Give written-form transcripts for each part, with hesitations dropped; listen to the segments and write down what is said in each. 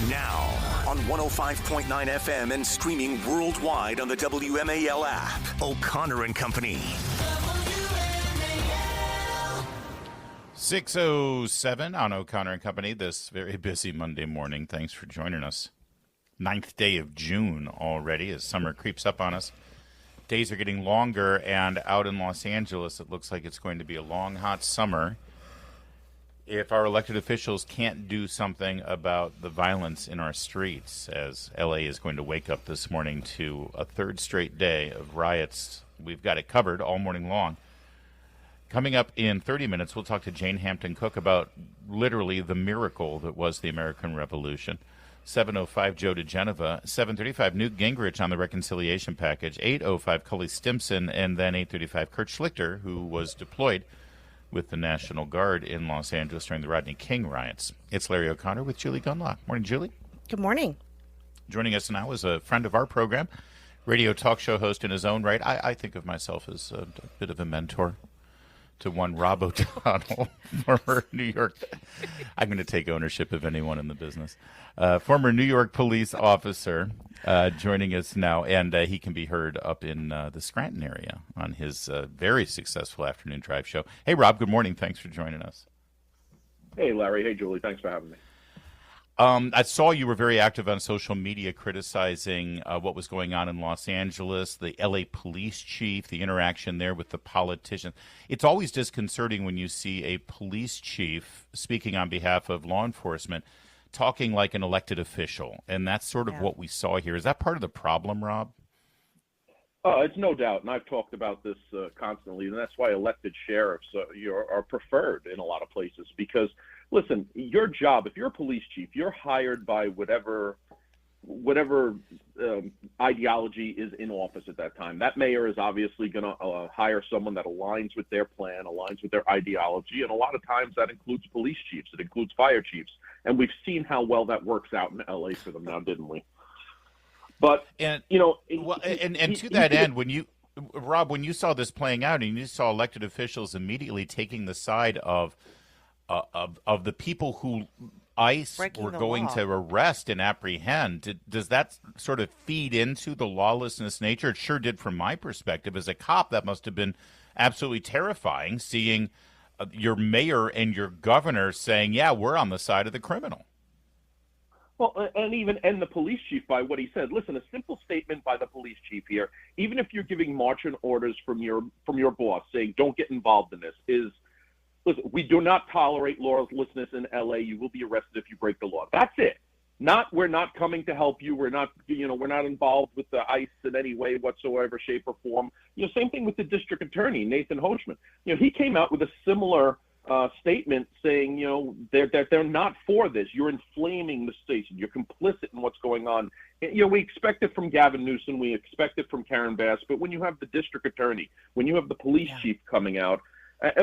Now, on 105.9 FM and streaming worldwide on the WMAL app, O'Connor and Company. 6:07 on O'Connor and Company this very busy Monday morning. Thanks for joining us. 9th day of June already as summer creeps up on us. Days are getting longer, and out in Los Angeles, it looks like it's going to be a long, hot summer. If our elected officials can't do something about the violence in our streets, as LA is going to wake up this morning to a third straight day of riots, we've got it covered all morning long. Coming up in 30 minutes, we'll talk to Jane Hampton Cook about literally the miracle that was the American Revolution. 7:05, Joe DeGeneva. 7:35, Newt Gingrich on the reconciliation package. 8:05, Cully Stimson. And then 8:35, Kurt Schlichter, who was deployed with the National Guard in Los Angeles during the Rodney King riots. It's Larry O'Connor with Julie Gunlock. Morning, Julie. Good morning. Joining us now is a friend of our program, radio talk show host in his own right. I think of myself as a bit of a mentor to one Rob O'Donnell, former New York. I'm going to take ownership of anyone in the business. Former New York police officer joining us now, and he can be heard up in the Scranton area on his very successful afternoon drive show. Hey, Rob, good morning. Thanks for joining us. Hey, Larry. Hey, Julie. Thanks for having me. I saw you were very active on social media criticizing what was going on in Los Angeles, the LA police chief, the interaction there with the politicians. It's always disconcerting when you see a police chief speaking on behalf of law enforcement, talking like an elected official, and that's sort of what we saw here. Is that part of the problem, Rob? It's no doubt, and I've talked about this constantly, and that's why elected sheriffs are preferred in a lot of places because, listen, your job, if you're a police chief, you're hired by whatever ideology is in office at that time. That mayor is obviously going to hire someone that aligns with their plan, aligns with their ideology, and a lot of times that includes police chiefs. It includes fire chiefs, and we've seen how well that works out in L.A. for them now, didn't we? But, to that end, Rob, when you saw this playing out and you saw elected officials immediately taking the side of the people who ICE were going to arrest and apprehend, does that sort of feed into the lawlessness nature? It sure did from my perspective. As a cop, that must have been absolutely terrifying, seeing your mayor and your governor saying, yeah, we're on the side of the criminal. Well, and the police chief by what he said. Listen, a simple statement by the police chief here, even if you're giving marching orders from your boss saying don't get involved in this, is, listen, we do not tolerate lawlessness in L.A. You will be arrested if you break the law. That's it. We're not coming to help you. We're not involved with the ICE in any way whatsoever, shape or form. Same thing with the district attorney, Nathan Hochman. He came out with a similar statement saying, they're not for this. You're inflaming the station. You're complicit in what's going on. We expect it from Gavin Newsom. We expect it from Karen Bass. But when you have the district attorney, when you have the police chief coming out,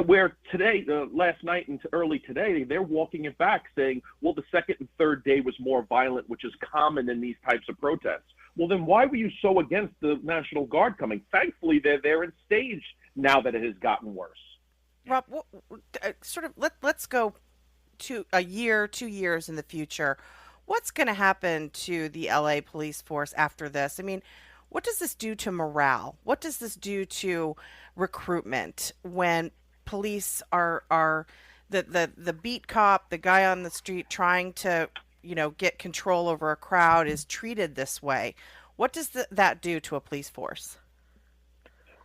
where today, last night and early today, they're walking it back saying, well, the second and third day was more violent, which is common in these types of protests. Well, then why were you so against the National Guard coming? Thankfully, they're there in stage now that it has gotten worse. Rob, let's go to a year, 2 years in the future. What's going to happen to the LA police force after this? I mean, what does this do to morale? What does this do to recruitment when police are the beat cop, the guy on the street trying to, get control over a crowd is treated this way? What does that do to a police force?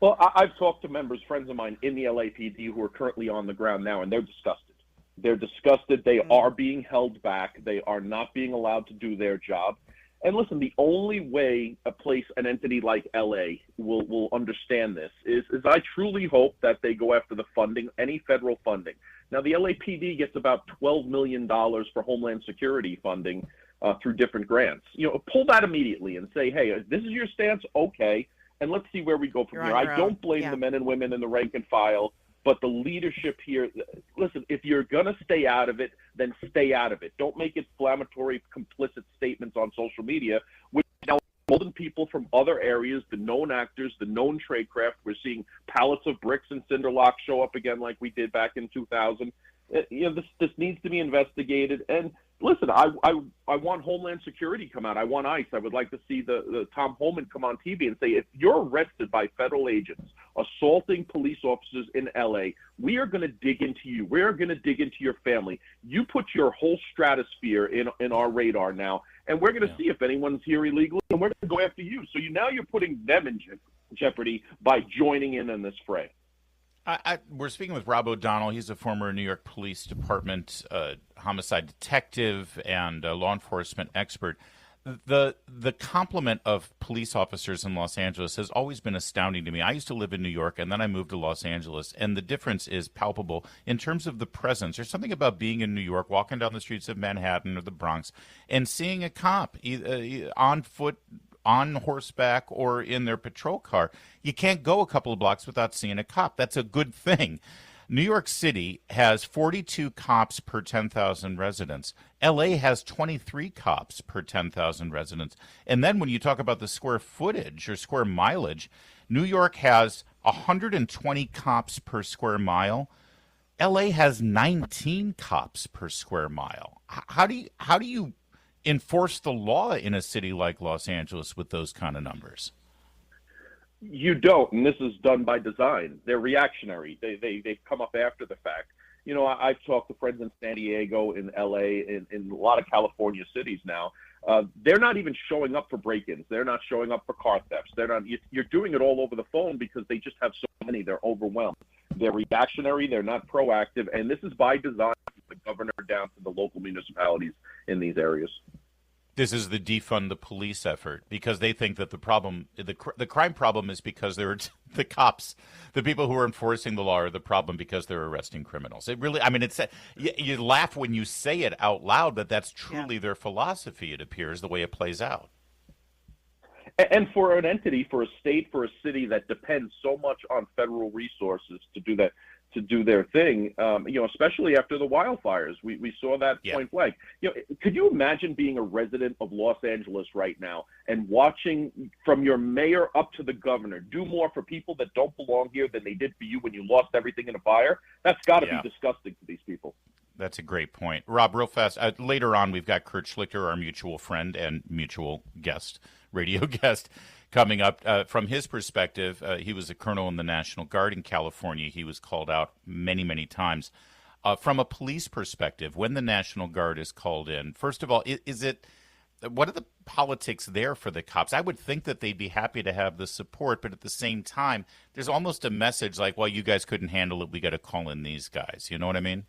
Well, I've talked to friends of mine in the LAPD who are currently on the ground now, and they're disgusted. They're disgusted. They are being held back. They are not being allowed to do their job. And listen, the only way an entity like LA will understand this is I truly hope that they go after the funding, any federal funding. Now, the LAPD gets about $12 million for Homeland Security funding through different grants. Pull that immediately and say, hey, this is your stance, okay. And let's see where we go from here. I don't blame the men and women in the rank and file, but the leadership here, listen, if you're going to stay out of it, then stay out of it. Don't make inflammatory, complicit statements on social media, which now embolden people from other areas, the known actors, the known tradecraft. We're seeing pallets of bricks and cinder blocks show up again like we did back in 2000. This needs to be investigated. And Listen, I want Homeland Security come out. I want ICE. I would like to see the Tom Homan come on TV and say, if you're arrested by federal agents assaulting police officers in LA, we are going to dig into you. We are going to dig into your family. You put your whole stratosphere in our radar now, and we're going to see if anyone's here illegally, and we're going to go after you. So now you're putting them in jeopardy by joining in on this fray. We're speaking with Rob O'Donnell. He's a former New York Police Department homicide detective and law enforcement expert. The complement of police officers in Los Angeles has always been astounding to me. I used to live in New York, and then I moved to Los Angeles, and the difference is palpable in terms of the presence. There's something about being in New York, walking down the streets of Manhattan or the Bronx, and seeing a cop on foot, on horseback, or in their patrol car. You can't go a couple of blocks without seeing a cop. That's a good thing. New York City has 42 cops per 10,000 residents. LA has 23 cops per 10,000 residents. And then when you talk about the square footage or square mileage, New York has 120 cops per square mile. LA has 19 cops per square mile. How do you enforce the law in a city like Los Angeles with those kind of numbers? You don't, and this is done by design. They're reactionary. They come up after the fact. You know, I've talked to friends in San Diego, in LA, in a lot of California cities now. They're not even showing up for break-ins. They're not showing up for car thefts. They're not. You're doing it all over the phone because they just have so many. They're overwhelmed. They're reactionary. They're not proactive, and this is by design from the governor down to the local municipalities in these areas. This is the defund the police effort because they think that the problem, the crime problem, is because they're the cops, the people who are enforcing the law are the problem because they're arresting criminals. It really, I mean, it's you laugh when you say it out loud, but that's truly their philosophy. It appears the way it plays out. And for an entity, for a state, for a city that depends so much on federal resources to do that, to do their thing, especially after the wildfires, we saw that point blank. Could you imagine being a resident of Los Angeles right now and watching from your mayor up to the governor do more for people that don't belong here than they did for you when you lost everything in a fire? That's got to be disgusting to these people. That's a great point. Rob, real fast, later on we've got Kurt Schlichter, our mutual friend and mutual guest, radio guest, coming up. From his perspective, he was a colonel in the National Guard in California. He was called out many, many times. From a police perspective, when the National Guard is called in, first of all, what are the politics there for the cops? I would think that they'd be happy to have the support, but at the same time, there's almost a message like, well, you guys couldn't handle it. We got to call in these guys. You know what I mean?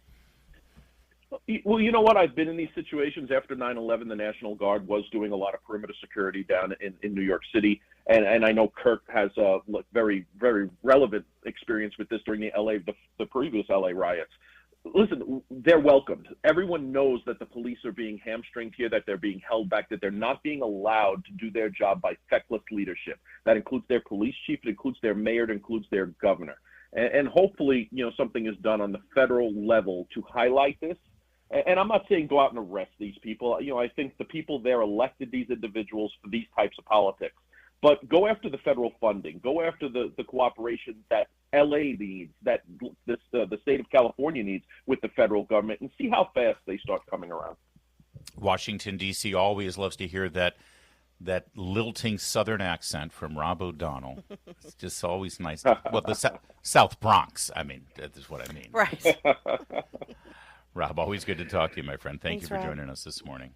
Well, you know what? I've been in these situations after 9/11. The National Guard was doing a lot of perimeter security down in New York City. And I know Kirk has a very, very relevant experience with this during the previous LA riots. Listen, they're welcomed. Everyone knows that the police are being hamstringed here, that they're being held back, that they're not being allowed to do their job by feckless leadership. That includes their police chief, it includes their mayor, it includes their governor. And hopefully, something is done on the federal level to highlight this. And I'm not saying go out and arrest these people. I think the people there elected these individuals for these types of politics. But go after the federal funding. Go after the cooperation that LA needs, that the state of California needs with the federal government, and see how fast they start coming around. Washington, D.C. always loves to hear that lilting Southern accent from Rob O'Donnell. It's just always nice. Well, the South Bronx, I mean, that's what I mean. Right. Rob, always good to talk to you, my friend. Thanks you for Rob. joining us this morning.